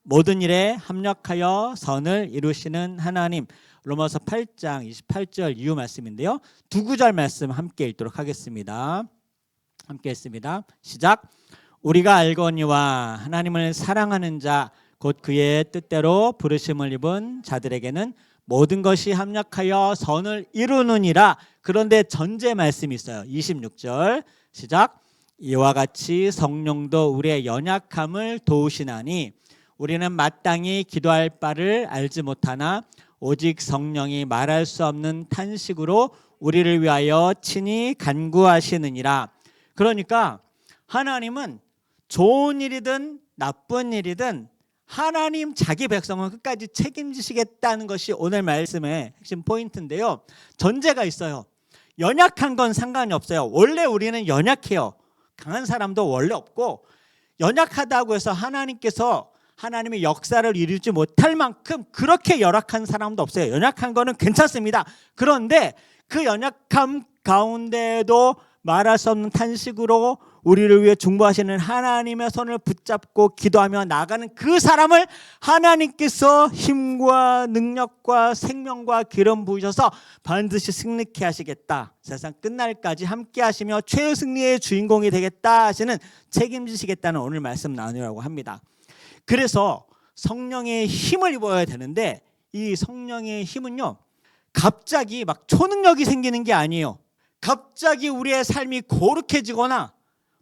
모든 일에 합력하여 선을 이루시는 하나님. 로마서 8장 28절 이후 말씀인데요. 두 구절 말씀 함께 읽도록 하겠습니다. 함께 읽습니다. 시작. 우리가 알거니와 하나님을 사랑하는 자 곧 그의 뜻대로 부르심을 입은 자들에게는 모든 것이 합력하여 선을 이루느니라. 그런데 전제 말씀이 있어요. 26절 시작. 이와 같이 성령도 우리의 연약함을 도우시나니 우리는 마땅히 기도할 바를 알지 못하나 오직 성령이 말할 수 없는 탄식으로 우리를 위하여 친히 간구하시느니라. 그러니까 하나님은 좋은 일이든 나쁜 일이든 하나님 자기 백성은 끝까지 책임지시겠다는 것이 오늘 말씀의 핵심 포인트인데요. 전제가 있어요. 연약한 건 상관이 없어요. 원래 우리는 연약해요. 강한 사람도 원래 없고, 연약하다고 해서 하나님께서 하나님의 역사를 이루지 못할 만큼 그렇게 열악한 사람도 없어요. 연약한 거는 괜찮습니다. 그런데 그 연약함 가운데에도 말할 수 없는 탄식으로 우리를 위해 중보하시는 하나님의 손을 붙잡고 기도하며 나아가는 그 사람을 하나님께서 힘과 능력과 생명과 기름 부으셔서 반드시 승리케 하시겠다. 세상 끝날까지 함께 하시며 최승리의 주인공이 되겠다 하시는, 책임지시겠다는 오늘 말씀 나누려고 합니다. 그래서 성령의 힘을 입어야 되는데, 이 성령의 힘은요, 갑자기 막 초능력이 생기는 게 아니에요. 갑자기 우리의 삶이 거룩해지거나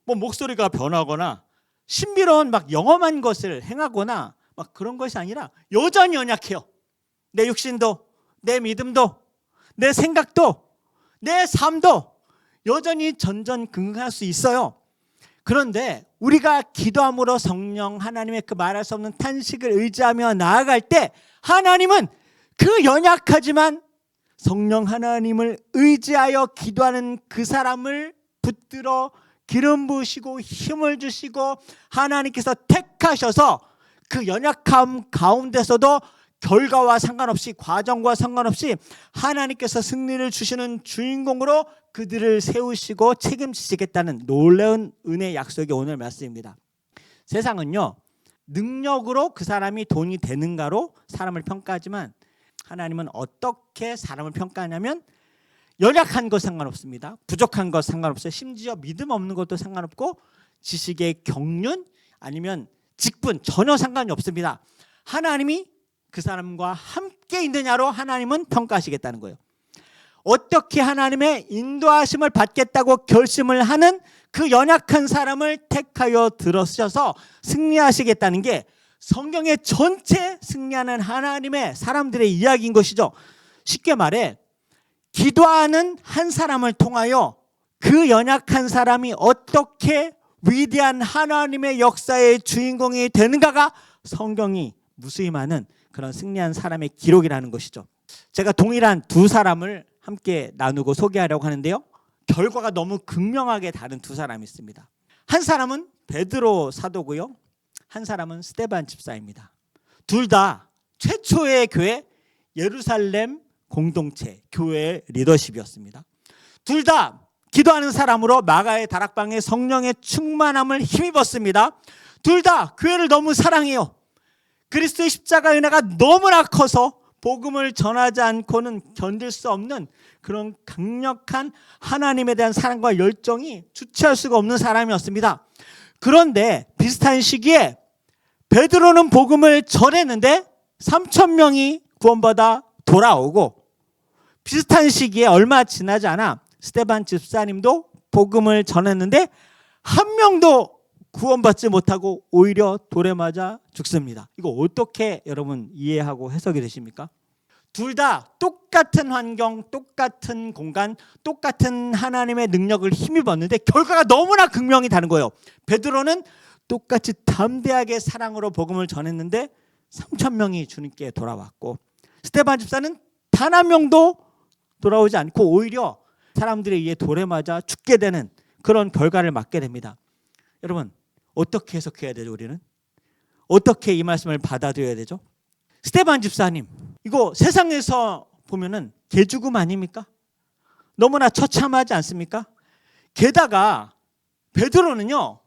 뭐 목소리가 변하거나 신비로운 막 영험한 것을 행하거나 막 그런 것이 아니라 여전히 연약해요. 내 육신도, 내 믿음도, 내 생각도, 내 삶도 여전히 전전긍긍할 수 있어요. 그런데 우리가 기도함으로 성령 하나님의 그 말할 수 없는 탄식을 의지하며 나아갈 때 하나님은 그 연약하지만 성령 하나님을 의지하여 기도하는 그 사람을 붙들어 기름 부으시고 힘을 주시고 하나님께서 택하셔서 그 연약함 가운데서도 결과와 상관없이, 과정과 상관없이 하나님께서 승리를 주시는 주인공으로 그들을 세우시고 책임지시겠다는 놀라운 은혜의 약속이 오늘 말씀입니다. 세상은요, 능력으로 그 사람이 돈이 되는가로 사람을 평가하지만 하나님은 어떻게 사람을 평가하냐면 연약한 것 상관없습니다. 부족한 것 상관없어요. 심지어 믿음 없는 것도 상관없고 지식의 경륜 아니면 직분 전혀 상관이 없습니다. 하나님이 그 사람과 함께 있느냐로 하나님은 평가하시겠다는 거예요. 어떻게 하나님의 인도하심을 받겠다고 결심을 하는 그 연약한 사람을 택하여 들어서셔서 승리하시겠다는 게 성경의 전체 승리하는 하나님의 사람들의 이야기인 것이죠. 쉽게 말해 기도하는 한 사람을 통하여 그 연약한 사람이 어떻게 위대한 하나님의 역사의 주인공이 되는가가 성경이 무수히많은 그런 승리한 사람의 기록이라는 것이죠. 제가 동일한 두 사람을 함께 나누고 소개하려고 하는데요, 결과가 너무 극명하게 다른 두 사람이 있습니다. 한 사람은 베드로 사도고요, 한 사람은 스데반 집사입니다. 둘 다 최초의 교회 예루살렘 공동체 교회의 리더십이었습니다. 둘 다 기도하는 사람으로 마가의 다락방에 성령의 충만함을 힘입었습니다. 둘 다 교회를 너무 사랑해요. 그리스도의 십자가 은혜가 너무나 커서 복음을 전하지 않고는 견딜 수 없는 그런 강력한 하나님에 대한 사랑과 열정이 주체할 수가 없는 사람이었습니다. 그런데 비슷한 시기에 베드로는 복음을 전했는데 3,000명이 구원받아 돌아오고, 비슷한 시기에 얼마 지나지 않아 스데반 집사님도 복음을 전했는데 한 명도 구원받지 못하고 오히려 돌에 맞아 죽습니다. 이거 어떻게 여러분 이해하고 해석이 되십니까? 둘 다 똑같은 환경, 똑같은 공간, 똑같은 하나님의 능력을 힘입었는데 결과가 너무나 극명히 다른 거예요. 베드로는 똑같이 담대하게 사랑으로 복음을 전했는데 3,000명이 주님께 돌아왔고, 스데반 집사는 단 한 명도 돌아오지 않고 오히려 사람들에 의해 돌에 맞아 죽게 되는 그런 결과를 맞게 됩니다. 여러분, 어떻게 해석해야 되죠? 우리는 어떻게 이 말씀을 받아들여야 되죠? 스데반 집사님, 이거 세상에서 보면은 개죽음 아닙니까? 너무나 처참하지 않습니까? 게다가 베드로는요,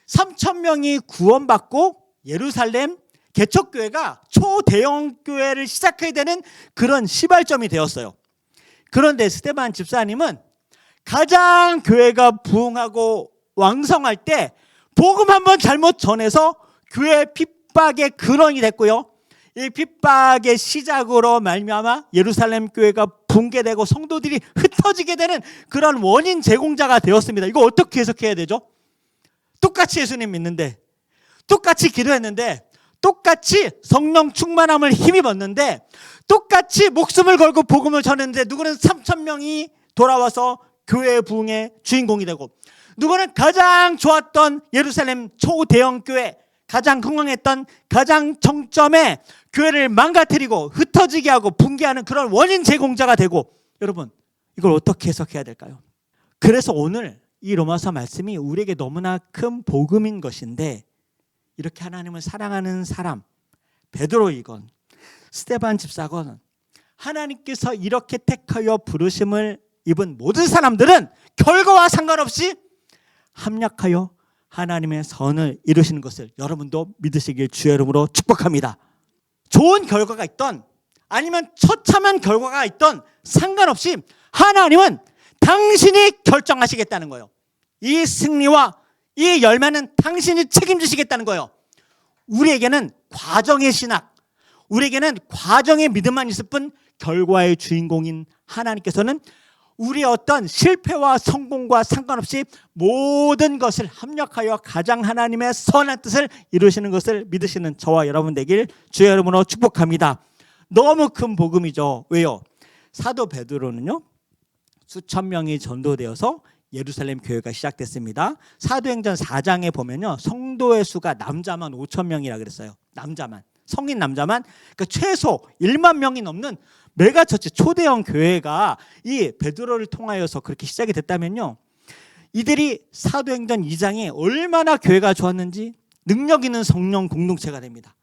3,000명이 구원받고 예루살렘 개척교회가 초대형 교회를 시작해야 되는 그런 시발점이 되었어요. 그런데 스데반 집사님은 가장 교회가 부흥하고 왕성할 때 복음 한번 잘못 전해서 교회 핍박의 근원이 됐고요. 이 핍박의 시작으로 말미암아 예루살렘 교회가 붕괴되고 성도들이 흩어지게 되는 그런 원인 제공자가 되었습니다. 이거 어떻게 해석해야 되죠? 똑같이 예수님 믿는데, 똑같이 기도했는데, 똑같이 성령 충만함을 힘입었는데, 똑같이 목숨을 걸고 복음을 전했는데, 누구는 3,000명이 돌아와서 교회 부흥의 주인공이 되고, 누구는 가장 좋았던 예루살렘 초대형 교회, 가장 흥왕했던 가장 정점에 교회를 망가뜨리고 흩어지게 하고 붕괴하는 그런 원인 제공자가 되고, 여러분 이걸 어떻게 해석해야 될까요? 그래서 오늘 이 로마서 말씀이 우리에게 너무나 큰 복음인 것인데, 이렇게 하나님을 사랑하는 사람, 베드로이건 스데반 집사건 하나님께서 이렇게 택하여 부르심을 입은 모든 사람들은 결과와 상관없이 합력하여 하나님의 선을 이루시는 것을 여러분도 믿으시길 주의 이름으로 축복합니다. 좋은 결과가 있던 아니면 처참한 결과가 있던 상관없이 하나님은 당신이 결정하시겠다는 거예요. 이 승리와 이 열매는 당신이 책임지시겠다는 거예요. 우리에게는 과정의 신학, 우리에게는 과정의 믿음만 있을 뿐 결과의 주인공인 하나님께서는 우리의 어떤 실패와 성공과 상관없이 모든 것을 합력하여 가장 하나님의 선한 뜻을 이루시는 것을 믿으시는 저와 여러분 되길 주의 이름으로 축복합니다. 너무 큰 복음이죠. 왜요? 사도 베드로는요, 수천 명이 전도되어서 예루살렘 교회가 시작됐습니다. 사도행전 4장에 보면요, 성도의 수가 남자만 5,000명이라 그랬어요. 남자만, 성인 남자만, 그러니까 최소 1만 명이 넘는 메가처치 초대형 교회가 이 베드로를 통하여서 그렇게 시작이 됐다면요, 이들이 사도행전 2장에 얼마나 교회가 좋았는지 능력 있는 성령 공동체가 됩니다.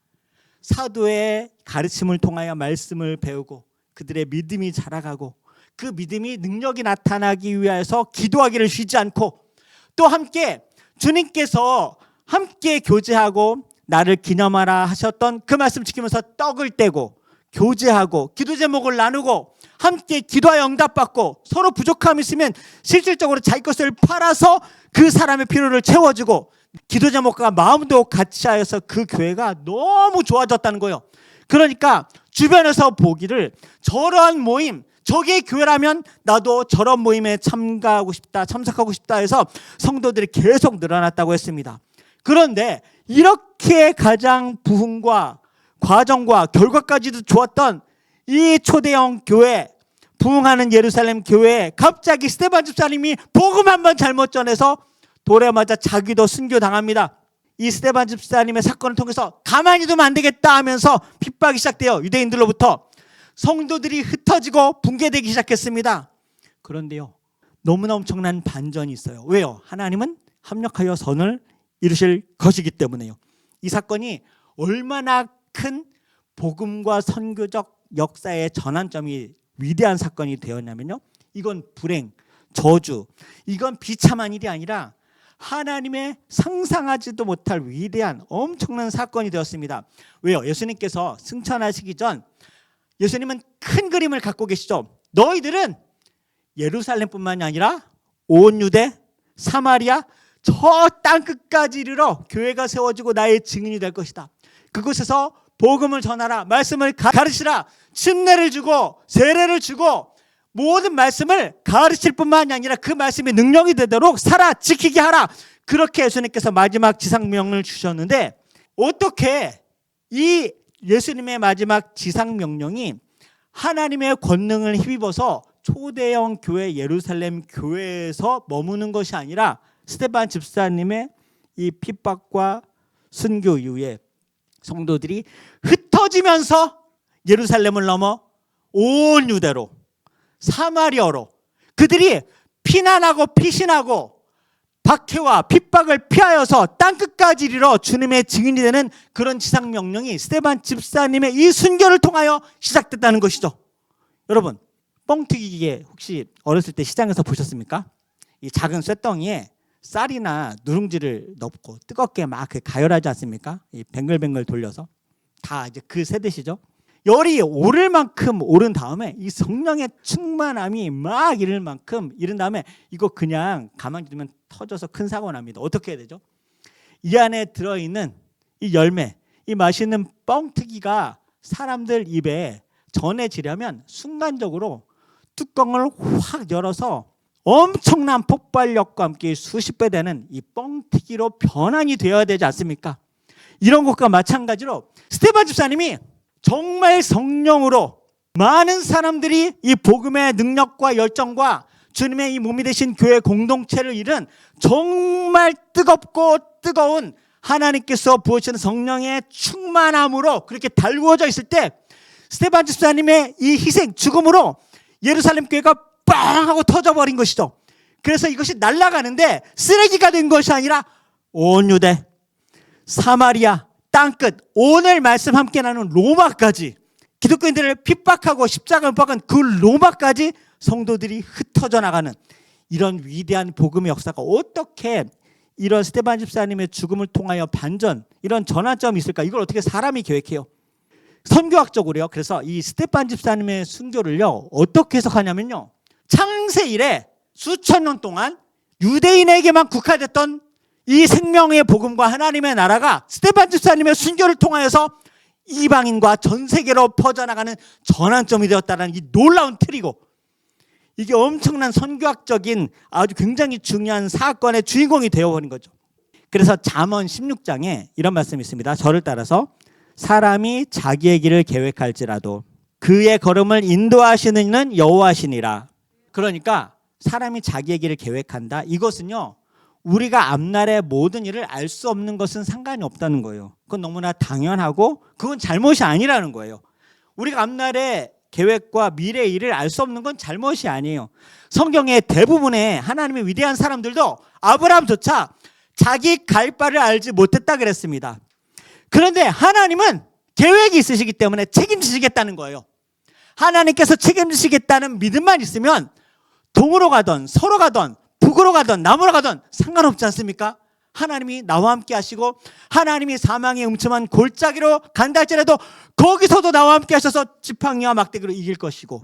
사도의 가르침을 통하여 말씀을 배우고 그들의 믿음이 자라가고 그 믿음이 능력이 나타나기 위해서 기도하기를 쉬지 않고, 또 함께 주님께서 함께 교제하고 나를 기념하라 하셨던 그 말씀 지키면서 떡을 떼고 교제하고 기도 제목을 나누고 함께 기도하여 응답받고 서로 부족함이 있으면 실질적으로 자기 것을 팔아서 그 사람의 필요를 채워주고 기도 제목과 마음도 같이 하여서 그 교회가 너무 좋아졌다는 거예요. 그러니까 주변에서 보기를 저런 모임, 저게 교회라면 나도 저런 모임에 참가하고 싶다, 참석하고 싶다 해서 성도들이 계속 늘어났다고 했습니다. 그런데 이렇게 가장 부흥과 과정과 결과까지도 좋았던 이 초대형 교회, 부흥하는 예루살렘 교회에 갑자기 스데반 집사님이 복음 한번 잘못 전해서 돌에 맞아 자기도 순교당합니다. 이 스데반 집사님의 사건을 통해서 가만히 두면 안 되겠다 하면서 핍박이 시작돼요. 유대인들로부터 성도들이 흩어지고 붕괴되기 시작했습니다. 그런데요, 너무나 엄청난 반전이 있어요. 왜요? 하나님은 합력하여 선을 이루실 것이기 때문에요. 이 사건이 얼마나 큰 복음과 선교적 역사의 전환점이 위대한 사건이 되었냐면요, 이건 불행, 저주, 이건 비참한 일이 아니라 하나님의 상상하지도 못할 위대한 엄청난 사건이 되었습니다. 왜요? 예수님께서 승천하시기 전 예수님은 큰 그림을 갖고 계시죠. 너희들은 예루살렘뿐만이 아니라 온 유대, 사마리아, 저 땅끝까지 이르러 교회가 세워지고 나의 증인이 될 것이다. 그곳에서 복음을 전하라, 말씀을 가르치라, 침례를 주고 세례를 주고 모든 말씀을 가르칠 뿐만이 아니라 그 말씀이 능력이 되도록 살아 지키게 하라. 그렇게 예수님께서 마지막 지상명령을 주셨는데, 어떻게 이 예수님의 마지막 지상명령이 하나님의 권능을 힘입어서 초대형 교회 예루살렘 교회에서 머무는 것이 아니라 스데반 집사님의 이 핍박과 순교 이후에 성도들이 흩어지면서 예루살렘을 넘어 온 유대로, 사마리아로 그들이 피난하고 피신하고 박해와 핍박을 피하여서 땅끝까지 이르러 주님의 증인이 되는 그런 지상명령이 스데반 집사님의 이 순교를 통하여 시작됐다는 것이죠. 여러분, 뻥튀기에 혹시 어렸을 때 시장에서 보셨습니까? 이 작은 쇳덩이에 쌀이나 누룽지를 넣고 뜨겁게 막 가열하지 않습니까? 이 뱅글뱅글 돌려서. 다 이제 그 세대시죠. 열이 오를 만큼 오른 다음에 이 성령의 충만함이 막 이를 만큼 이른 다음에 이거 그냥 가만히 두면 터져서 큰 사고가 납니다. 어떻게 해야 되죠? 이 안에 들어있는 이 열매, 이 맛있는 뻥튀기가 사람들 입에 전해지려면 순간적으로 뚜껑을 확 열어서 엄청난 폭발력과 함께 수십 배 되는 이 뻥튀기로 변환이 되어야 되지 않습니까? 이런 것과 마찬가지로 스테반 집사님이 정말 성령으로 많은 사람들이 이 복음의 능력과 열정과 주님의 이 몸이 되신 교회 공동체를 이룬 정말 뜨겁고 뜨거운 하나님께서 부으시는 성령의 충만함으로 그렇게 달구어져 있을 때 스테반 집사님의 이 희생, 죽음으로 예루살렘 교회가 빵 하고 터져버린 것이죠. 그래서 이것이 날아가는데 쓰레기가 된 것이 아니라 온 유대, 사마리아, 땅끝, 오늘 말씀 함께 나누는 로마까지 기독교인들을 핍박하고 십자가를 박은 그 로마까지 성도들이 흩어져 나가는 이런 위대한 복음의 역사가 어떻게 이런 스테반 집사님의 죽음을 통하여 반전, 이런 전환점이 있을까? 이걸 어떻게 사람이 계획해요? 선교학적으로요. 그래서 이 스테반 집사님의 순교를요 어떻게 해석하냐면요, 창세 이래 수천 년 동안 유대인에게만 국한됐던 이 생명의 복음과 하나님의 나라가 스테반 집사님의 순교를 통하여서 이방인과 전 세계로 퍼져나가는 전환점이 되었다는 이 놀라운 틀이고, 이게 엄청난 선교학적인 아주 굉장히 중요한 사건의 주인공이 되어버린 거죠. 그래서 잠언 16장에 이런 말씀이 있습니다. 저를 따라서 사람이 자기의 길을 계획할지라도 그의 걸음을 인도하시는 이는 여호와시니라. 그러니까 사람이 자기의 길을 계획한다. 이것은요, 우리가 앞날의 모든 일을 알 수 없는 것은 상관이 없다는 거예요. 그건 너무나 당연하고 그건 잘못이 아니라는 거예요. 우리가 앞날의 계획과 미래의 일을 알 수 없는 건 잘못이 아니에요. 성경의 대부분의 하나님의 위대한 사람들도 아브라함조차 자기 갈 바를 알지 못했다 그랬습니다. 그런데 하나님은 계획이 있으시기 때문에 책임지시겠다는 거예요. 하나님께서 책임지시겠다는 믿음만 있으면 동으로 가던 서로 가던 북으로 가던 남으로 가던 상관없지 않습니까? 하나님이 나와 함께 하시고 하나님이 사망의 음침한 골짜기로 간다 할지라도 거기서도 나와 함께 하셔서 지팡이와 막대기로 이길 것이고,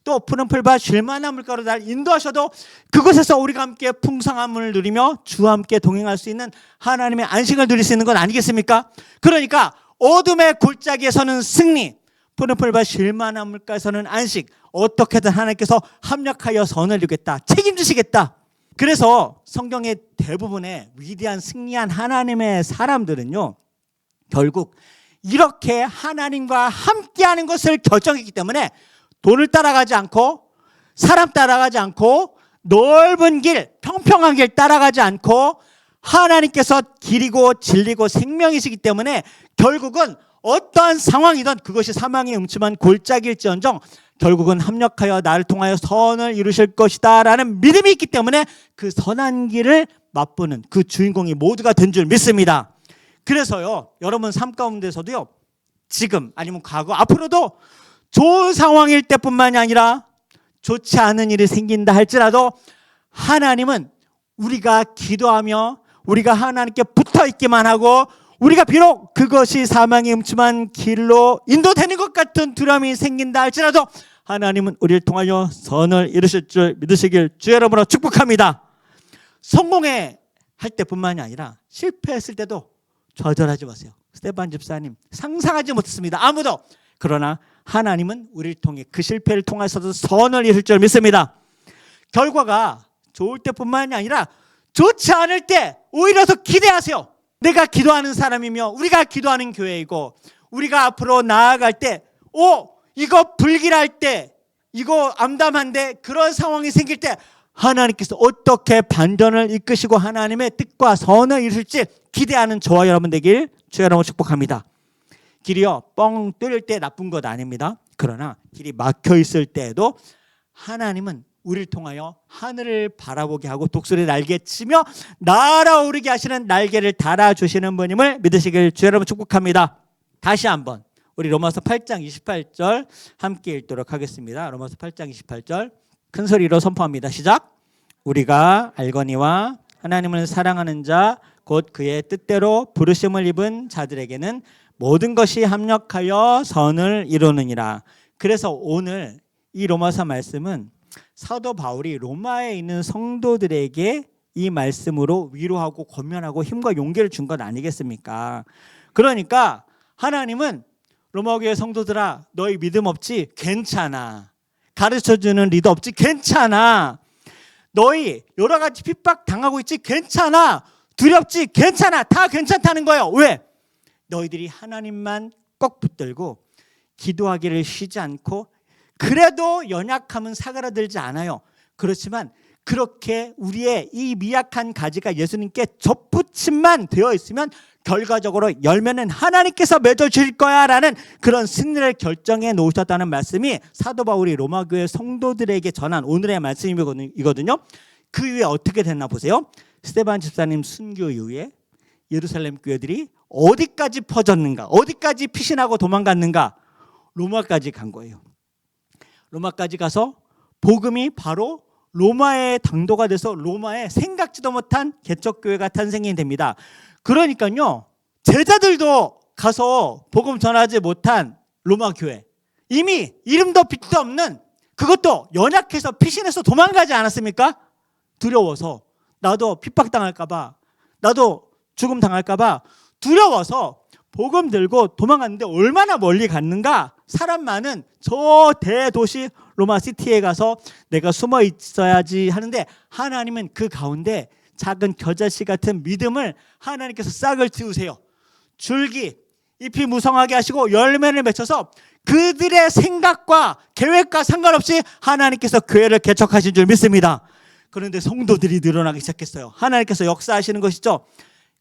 또 푸른 풀과 쉴만한 물가로 날 인도하셔도 그곳에서 우리가 함께 풍성함을 누리며 주와 함께 동행할 수 있는 하나님의 안식을 누릴 수 있는 건 아니겠습니까? 그러니까 어둠의 골짜기에서는 승리, 푸른 풀과 쉴만한 물가에서는 안식, 어떻게든 하나님께서 합력하여 선을 이루겠다, 책임지시겠다. 그래서 성경의 대부분의 위대한 승리한 하나님의 사람들은요 결국 이렇게 하나님과 함께하는 것을 결정했기 때문에 돈을 따라가지 않고 사람 따라가지 않고 넓은 길, 평평한 길 따라가지 않고 하나님께서 길이고 진리고 생명이시기 때문에 결국은 어떠한 상황이든 그것이 사망의 음침한 골짜기일지언정 결국은 합력하여 나를 통하여 선을 이루실 것이다 라는 믿음이 있기 때문에 그 선한 길을 맛보는 그 주인공이 모두가 된 줄 믿습니다. 그래서요 여러분 삶 가운데서도요 지금 아니면 과거 앞으로도 좋은 상황일 때뿐만이 아니라 좋지 않은 일이 생긴다 할지라도 하나님은 우리가 기도하며 우리가 하나님께 붙어있기만 하고 우리가 비록 그것이 사망의 음침한 길로 인도되는 것 같은 두려움이 생긴다 할지라도 하나님은 우리를 통하여 선을 이루실 줄 믿으시길 주의 이름으로 축복합니다. 성공해 할 때뿐만이 아니라 실패했을 때도 좌절하지 마세요. 스테반 집사님 상상하지 못했습니다. 아무도. 그러나 하나님은 우리를 통해 그 실패를 통해서도 선을 이룰 줄 믿습니다. 결과가 좋을 때뿐만이 아니라 좋지 않을 때 오히려 더 기대하세요. 내가 기도하는 사람이며 우리가 기도하는 교회이고 우리가 앞으로 나아갈 때 이거 불길할 때 이거 암담한데 그런 상황이 생길 때 하나님께서 어떻게 반전을 이끄시고 하나님의 뜻과 선을 이루실지 기대하는 저와 여러분 되길 주의 이름으로 축복합니다. 길이요 뻥 뚫릴 때 나쁜 것 아닙니다. 그러나 길이 막혀 있을 때에도 하나님은 우리를 통하여 하늘을 바라보게 하고 독수리 날개 치며 날아오르게 하시는 날개를 달아주시는 분임을 믿으시길 주의 여러분 축복합니다. 다시 한번 우리 로마서 8장 28절 함께 읽도록 하겠습니다. 로마서 8장 28절 큰 소리로 선포합니다. 시작. 우리가 알거니와 하나님을 사랑하는 자 곧 그의 뜻대로 부르심을 입은 자들에게는 모든 것이 합력하여 선을 이루느니라. 그래서 오늘 이 로마서 말씀은 사도 바울이 로마에 있는 성도들에게 이 말씀으로 위로하고 권면하고 힘과 용기를 준 것 아니겠습니까? 그러니까 하나님은 로마 교회 성도들아, 너희 믿음 없지? 괜찮아. 가르쳐주는 리더 없지? 괜찮아. 너희 여러 가지 핍박 당하고 있지? 괜찮아. 두렵지? 괜찮아. 다 괜찮다는 거예요. 왜? 너희들이 하나님만 꼭 붙들고 기도하기를 쉬지 않고, 그래도 연약함은 사그라들지 않아요. 그렇지만 그렇게 우리의 이 미약한 가지가 예수님께 접붙임만 되어 있으면 결과적으로 열매는 하나님께서 맺어주실 거야 라는 그런 승리를 결정해 놓으셨다는 말씀이 사도 바울이 로마 교회 성도들에게 전한 오늘의 말씀이거든요. 그 이후에 어떻게 됐나 보세요. 스데반 집사님 순교 이후에 예루살렘 교회들이 어디까지 퍼졌는가, 어디까지 피신하고 도망갔는가? 로마까지 간 거예요. 로마까지 가서 복음이 바로 로마의 당도가 돼서 로마에 생각지도 못한 개척교회가 탄생이 됩니다. 그러니까요, 제자들도 가서 복음 전하지 못한 로마 교회, 이미 이름도 빛도 없는, 그것도 연약해서 피신해서 도망가지 않았습니까? 두려워서, 나도 핍박당할까 봐, 나도 죽음 당할까 봐 두려워서 복음 들고 도망갔는데 얼마나 멀리 갔는가? 사람 많은 저 대도시 로마 시티에 가서 내가 숨어 있어야지 하는데, 하나님은 그 가운데 작은 겨자씨 같은 믿음을 하나님께서 싹을 틔우세요. 줄기 잎이 무성하게 하시고 열매를 맺혀서 그들의 생각과 계획과 상관없이 하나님께서 교회를 개척하신 줄 믿습니다. 그런데 성도들이 늘어나기 시작했어요. 하나님께서 역사하시는 것이죠.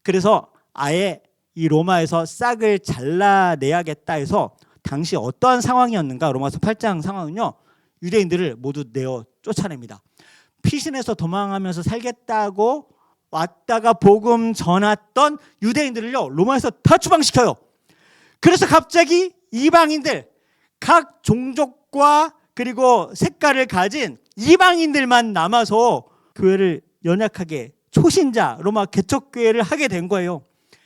그래서 아예 이 로마에서 싹을 잘라내야겠다 해서, 당시 어떠한 상황이었는가? 로마서 8장 상황은요, 유대인들을 모두 내어 쫓아냅니다. 피신해서 도망하면서 살겠다고 왔다가 복음 전했던 유대인들을요, 로마에서 다 추방시켜요. 그래서 갑자기 이방인들, 각 종족과 그리고 색깔을 가진 이방인들만 남아서 교회를 연약하게, 초신자 로마 개척교회를 하게 된 거예요.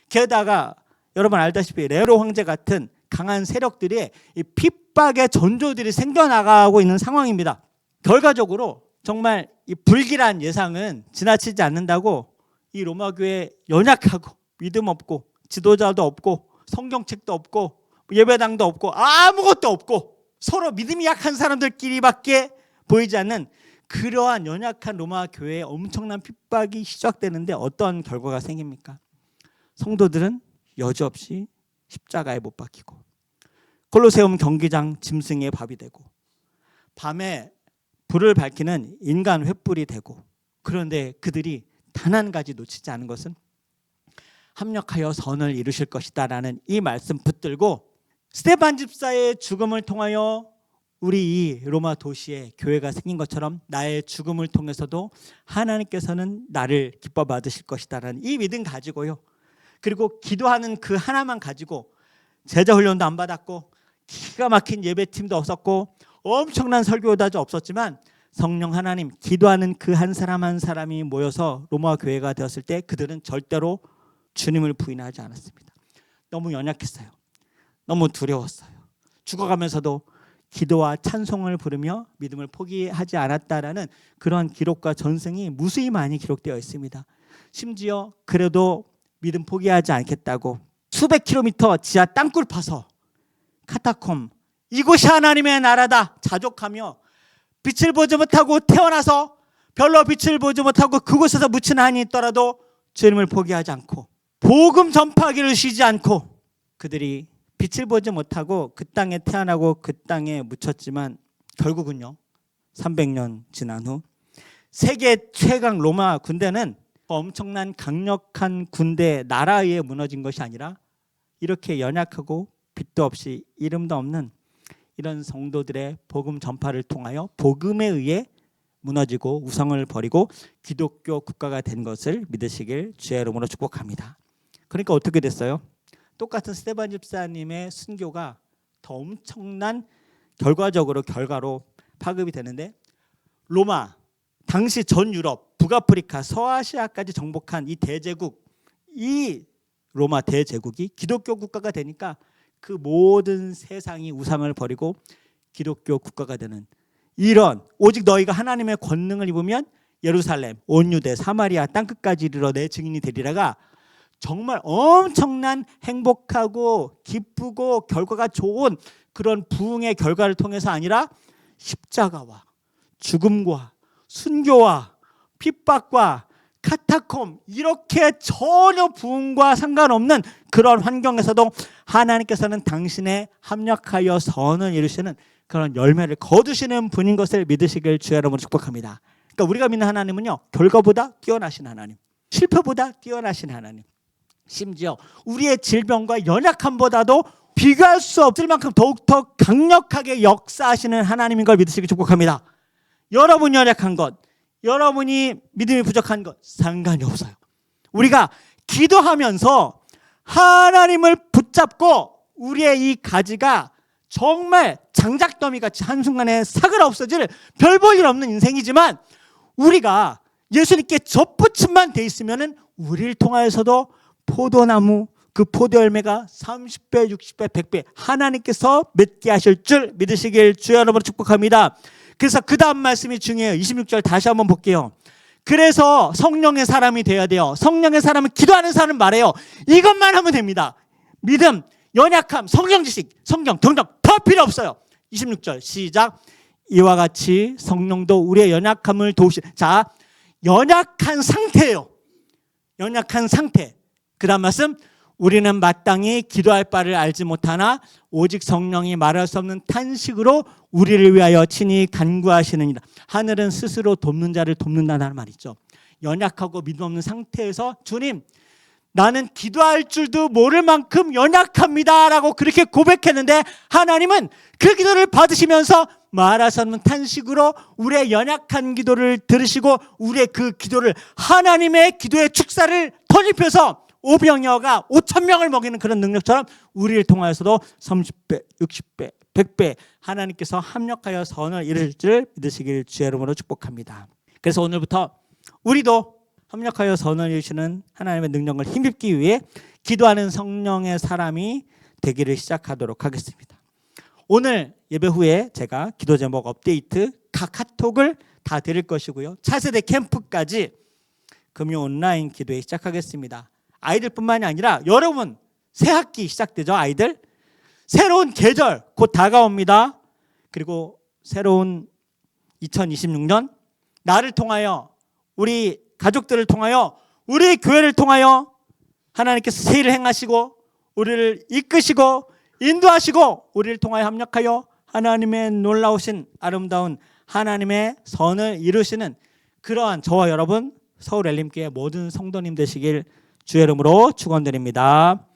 게다가 여러분 알다시피 네로 황제 같은 강한 세력들의 이 핍박의 전조들이 생겨나가고 있는 상황입니다. 결과적으로 정말 이 불길한 예상은 지나치지 않는다고, 이 로마 교회 연약하고 믿음 없고 지도자도 없고 성경책도 없고 예배당도 없고 아무것도 없고 서로 믿음이 약한 사람들끼리밖에 보이지 않는 그러한 연약한 로마 교회에 엄청난 핍박이 시작되는데 어떤 결과가 생깁니까? 성도들은 여지없이 십자가에 못 박히고, 콜로세움 경기장 짐승의 밥이 되고, 밤에 불을 밝히는 인간 횃불이 되고, 그런데 그들이 단 한 가지 놓치지 않은 것은 합력하여 선을 이루실 것이다 라는 이 말씀 붙들고, 스데반 집사의 죽음을 통하여 우리 이 로마 도시에 교회가 생긴 것처럼 나의 죽음을 통해서도 하나님께서는 나를 기뻐 받으실 것이다 라는 이 믿음 가지고요, 그리고 기도하는 그 하나만 가지고 제자 훈련도 안 받았고 기가 막힌 예배팀도 없었고 엄청난 설교자도 없었지만, 성령 하나님, 기도하는 그 한 사람 한 사람이 모여서 로마 교회가 되었을 때 그들은 절대로 주님을 부인하지 않았습니다. 너무 연약했어요. 너무 두려웠어요. 죽어가면서도 기도와 찬송을 부르며 믿음을 포기하지 않았다라는 그러한 기록과 전승이 무수히 많이 기록되어 있습니다. 심지어 그래도 믿음 포기하지 않겠다고 수백 킬로미터 지하 땅굴 파서 카타콤, 이곳이 하나님의 나라다 자족하며, 빛을 보지 못하고 태어나서 별로 빛을 보지 못하고 그곳에서 묻힌 한이 있더라도 주님을 포기하지 않고 복음 전파하기를 쉬지 않고, 그들이 빛을 보지 못하고 그 땅에 태어나고 그 땅에 묻혔지만 결국은요, 300년 지난 후 세계 최강 로마 군대는 엄청난 강력한 군대, 나라에 무너진 것이 아니라 이렇게 연약하고 빛도 없이 이름도 없는 이런 성도들의 복음 전파를 통하여 복음에 의해 무너지고 우상을 버리고 기독교 국가가 된 것을 믿으시길 주의 이름으로 축복합니다. 그러니까 어떻게 됐어요? 똑같은 스데반 집사님의 순교가 더 엄청난 결과로 파급이 되는데, 로마, 당시 전 유럽, 북아프리카, 서아시아까지 정복한 이 대제국, 이 로마 대제국이 기독교 국가가 되니까 그 모든 세상이 우상을 버리고 기독교 국가가 되는 이런, 오직 너희가 하나님의 권능을 입으면 예루살렘, 온 유대, 사마리아 땅끝까지 이르러 내 증인이 되리라가 정말 엄청난 행복하고 기쁘고 결과가 좋은 그런 부흥의 결과를 통해서 아니라 십자가와 죽음과 순교와 핍박과 카타콤, 이렇게 전혀 부흥과 상관없는 그런 환경에서도 하나님께서는 당신의 합력하여 선을 이루시는 그런 열매를 거두시는 분인 것을 믿으시길 주의 이름으로 축복합니다. 그러니까 우리가 믿는 하나님은요, 결과보다 뛰어나신 하나님, 실패보다 뛰어나신 하나님, 심지어 우리의 질병과 연약함보다도 비교할 수 없을 만큼 더욱더 강력하게 역사하시는 하나님인 걸 믿으시길 축복합니다. 여러분 연약한 것, 여러분이 믿음이 부족한 것 상관이 없어요. 우리가 기도하면서 하나님을 붙잡고 우리의 이 가지가 정말 장작더미같이 한순간에 사그라 없어질 별 볼 일 없는 인생이지만 우리가 예수님께 접붙임만 돼 있으면 우리를 통하여서도 포도나무 그 포도 열매가 30배, 60배, 100배 하나님께서 맺게 하실 줄 믿으시길 주여 여러분 축복합니다. 그래서 그 다음 말씀이 중요해요. 26절 다시 한번 볼게요. 그래서 성령의 사람이 되어야 돼요. 성령의 사람은 기도하는 사람 말해요. 이것만 하면 됩니다. 믿음, 연약함, 성경 지식, 성경, 경력 더 필요 없어요. 26절 시작. 이와 같이 성령도 우리의 연약함을 도우시. 자, 연약한 상태예요. 연약한 상태. 그 다음 말씀. 우리는 마땅히 기도할 바를 알지 못하나 오직 성령이 말할 수 없는 탄식으로 우리를 위하여 친히 간구하시느니라. 하늘은 스스로 돕는 자를 돕는다는 말 있죠. 연약하고 믿음 없는 상태에서 주님, 나는 기도할 줄도 모를 만큼 연약합니다 라고 그렇게 고백했는데 하나님은 그 기도를 받으시면서 말할 수 없는 탄식으로 우리의 연약한 기도를 들으시고 우리의 그 기도를 하나님의 기도의 축사를 덧입혀서 오병이어가 5,000명을 먹이는 그런 능력처럼 우리를 통하여서도 30배, 60배, 100배 하나님께서 합력하여 선을 이룰 줄 믿으시길 주의 이름으로 축복합니다. 그래서 오늘부터 우리도 합력하여 선을 이루시는 하나님의 능력을 힘입기 위해 기도하는 성령의 사람이 되기를 시작하도록 하겠습니다. 오늘 예배 후에 제가 기도 제목 업데이트 각 카톡을 다 드릴 것이고요. 차세대 캠프까지 금요 온라인 기도회 시작하겠습니다. 아이들뿐만이 아니라 여러분 새 학기 시작되죠. 아이들 새로운 계절 곧 다가옵니다. 그리고 새로운 2026년 나를 통하여 우리 가족들을 통하여 우리 교회를 통하여 하나님께서 새 일을 행하시고 우리를 이끄시고 인도하시고 우리를 통하여 합력하여 하나님의 놀라우신 아름다운 하나님의 선을 이루시는 그러한 저와 여러분 서울 엘림교회 모든 성도님 되시길 주의 이름으로 축원드립니다.